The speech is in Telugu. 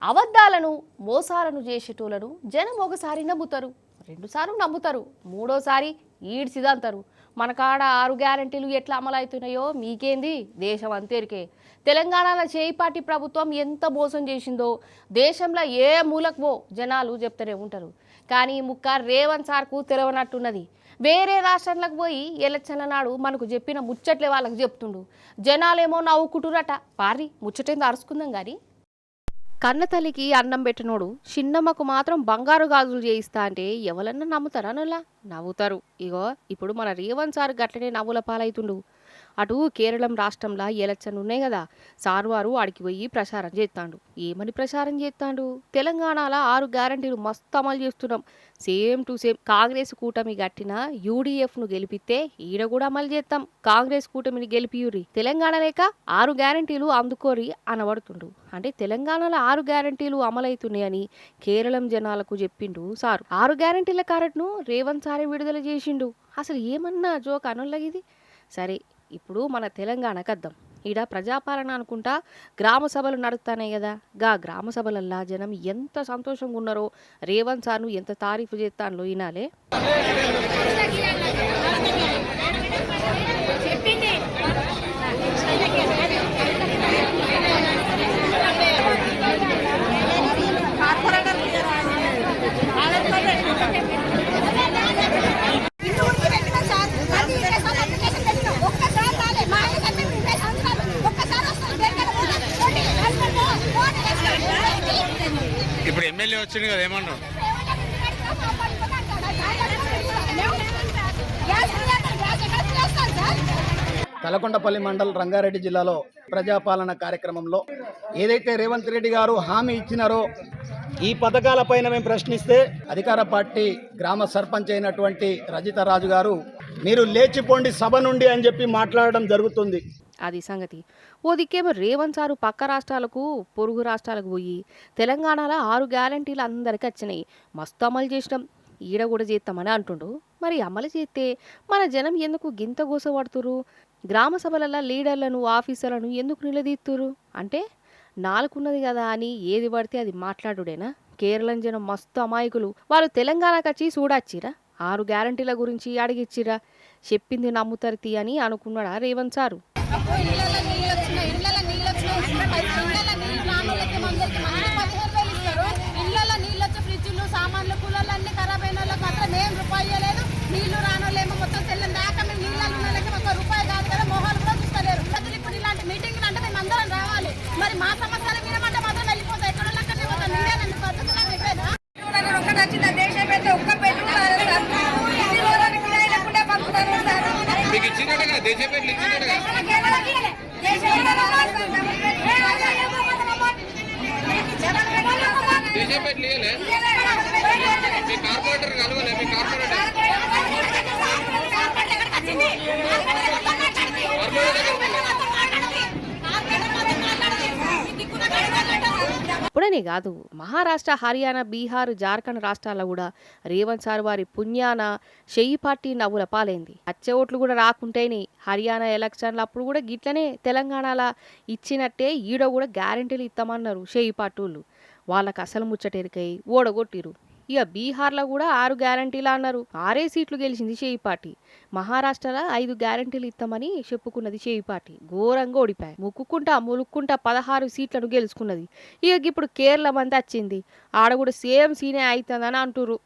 అబద్ధాలను మోసాలను చేసేటోళ్ళను జనం ఒకసారి నమ్ముతారు, రెండుసార్లు నమ్ముతారు, మూడోసారి ఈడ్చిదంటారు. మన కాడ 6 గ్యారెంటీలు ఎట్లా అమలవుతున్నాయో మీకేంది, దేశం అంతేరికే. తెలంగాణలో చేయిపాటి ప్రభుత్వం ఎంత మోసం చేసిందో దేశంలో ఏ మూలకు పో జనాలు చెప్తూనే ఉంటారు. కానీ ముక్క రేవంత్ సార్కు తెలవనట్టున్నది. వేరే రాష్ట్రాలకు పోయి ఎలక్షన్ల నాడు మనకు చెప్పిన ముచ్చట్లే వాళ్ళకు చెప్తుండు. జనాలేమో నవ్వుకుంటురట. పారి ముచ్చటేందో అరుచుకుందాం కానీ. కన్నతల్లికి అన్నం పెట్టినోడు చిన్నమ్మకు మాత్రం బంగారు గాజులు చేయిస్తా అంటే ఎవరన్నా నమ్ముతారా? నొల్లా నవ్వుతారు. ఇగో ఇప్పుడు మన రేవంత్ సార్ గట్లనే నవ్వుల పాలైతుండు. అటు కేరళం రాష్ట్రంలో ఎలక్షన్ ఉన్నాయి కదా, సార్ వారు ఆడికి పోయి ప్రచారం చేస్తాడు. ఏమని ప్రచారం చేస్తాడు? తెలంగాణలో 6 గ్యారంటీలు మస్తు అమలు చేస్తున్నాం, సేమ్ టు సేమ్ కాంగ్రెస్ కూటమి గట్టిన యూడీఎఫ్ను గెలిపిస్తే ఈడ కూడా అమలు చేస్తాం, కాంగ్రెస్ కూటమిని గెలిపియురి, తెలంగాణ లేక 6 గ్యారంటీలు అందుకోరి అనబడుతుండు. అంటే తెలంగాణలో 6 గ్యారంటీలు అమలవుతున్నాయని కేరళం జనాలకు చెప్పిండు సారు. 6 గ్యారంటీల కారట్ను రేవంత్ సారే విడుదల చేసిండు. అసలు ఏమన్నా జోక్ అనొల్లగిది. సరే, ఇప్పుడు మన తెలంగాణకు వద్దాం. ఈడ ప్రజాపాలన అనుకుంటా గ్రామ సభలు నడుస్తున్నాయి కదా, గా గ్రామ సభలల్లా జనం ఎంత సంతోషంగా ఉన్నారో రేవంత్ సార్ను ఎంత తారీఫు చేస్తాను వినాలే. ఇప్పుడు ఎమ్మెల్యే వచ్చింది కదా, ఏమన్నా తలకొండపల్లి మండల్ రంగారెడ్డి జిల్లాలో ప్రజాపాలన కార్యక్రమంలో ఏదైతే రేవంత్ రెడ్డి గారు హామీ ఇచ్చినారో ఈ పథకాలపైన మేము ప్రశ్నిస్తే అధికార పార్టీ గ్రామ సర్పంచ్ అయినటువంటి రజిత రాజు గారు మీరు లేచిపోండి సభ నుండి అని చెప్పి మాట్లాడడం జరుగుతుంది. అది సంగతి. ఓ దిక్కేమో రేవంత్ సారు పక్క రాష్ట్రాలకు పొరుగు రాష్ట్రాలకు పోయి తెలంగాణలో 6 గ్యారంటీలు అందరికీ వచ్చినాయి, మస్తు అమలు చేసినాం, ఈడ కూడా చేస్తామని అంటుండు. మరి అమలు చేస్తే మన జనం ఎందుకు గింత గోసపడుతురు? గ్రామ సభలలో లీడర్లను ఆఫీసర్లను ఎందుకు నిలదీస్తురు? అంటే నాలుగున్నది కదా అని ఏది పడితే అది మాట్లాడుడేనా? కేరళం జనం మస్తు అమాయకులు. వాళ్ళు తెలంగాణకు వచ్చి చూడచ్చిరా? 6 గ్యారంటీల గురించి అడిగిచ్చిరా? చెప్పింది నమ్ముతారు తీ అని అనుకున్నాడా రేవంత్ సారు? సామాన్లు కూలర్లు అన్ని ఖరాబ్ అయిన వాళ్ళకి మాత్రం ఏం రూపాయి లేదు, నీళ్లు రానోళ్ళేమో మొత్తం తెల్లని దాకా మేము నీళ్ళు ఉన్నోళ్ళకి ఒక రూపాయి కాదు కదా, మోహాలు కూడా చూస్తలేరు. ప్రజలు ఇప్పుడు ఇలాంటి మీటింగ్లు అంటే మేము అందరం రావాలి, మరి మా సమస్యలు వినమంటే మాత్రం వెళ్ళిపోతాయి. ఎక్కడ లెక్కనే పోతాం. మీరేనండి పద్ధతులు చెప్పేదా? ఒక్కటి వచ్చింది దేశం అయితే ఒక్క పెళ్లి మీకు ఇచ్చినట్టుగా దేశం పెళ్లి ఇచ్చినట్టుగా దేశం పెళ్లి ఇయ్యలే. మీ కార్పొరేటర్ కలవలే? మీ కార్పొరేటర్ ఇప్పుడనే కాదు, మహారాష్ట్ర, హర్యానా, బీహార్, జార్ఖండ్ రాష్ట్రాల్లో కూడా రేవంత్ సార్ వారి పుణ్యాన షెయ్యి పార్టీ నవ్వుల పాలైంది. అచ్చే ఓట్లు కూడా రాకుంటేనే హర్యానా ఎలక్షన్లు అప్పుడు కూడా గిట్లనే తెలంగాణలో ఇచ్చినట్టే ఈడ కూడా గ్యారెంటీలు ఇస్తామన్నారు షెయ్యి పార్టీలు. వాళ్ళకి అసలు ముచ్చటెరికై ఓడగొట్టిరు. ఇక బీహార్లో కూడా 6 గ్యారంటీలు అన్నారు, 6 సీట్లు గెలిచింది షెయ్యి పార్టీ. మహారాష్ట్రలో 5 గ్యారంటీలు ఇస్తామని చెప్పుకున్నది షెయ్యి పార్టీ, ఘోరంగా ఓడిపాయి. ములుక్కుంటా 16 సీట్లను గెలుచుకున్నది. ఇక ఇప్పుడు కేరళ మంది వచ్చింది, ఆడ కూడా సేమ్ సీనే అవుతుందని అంటుర్రు.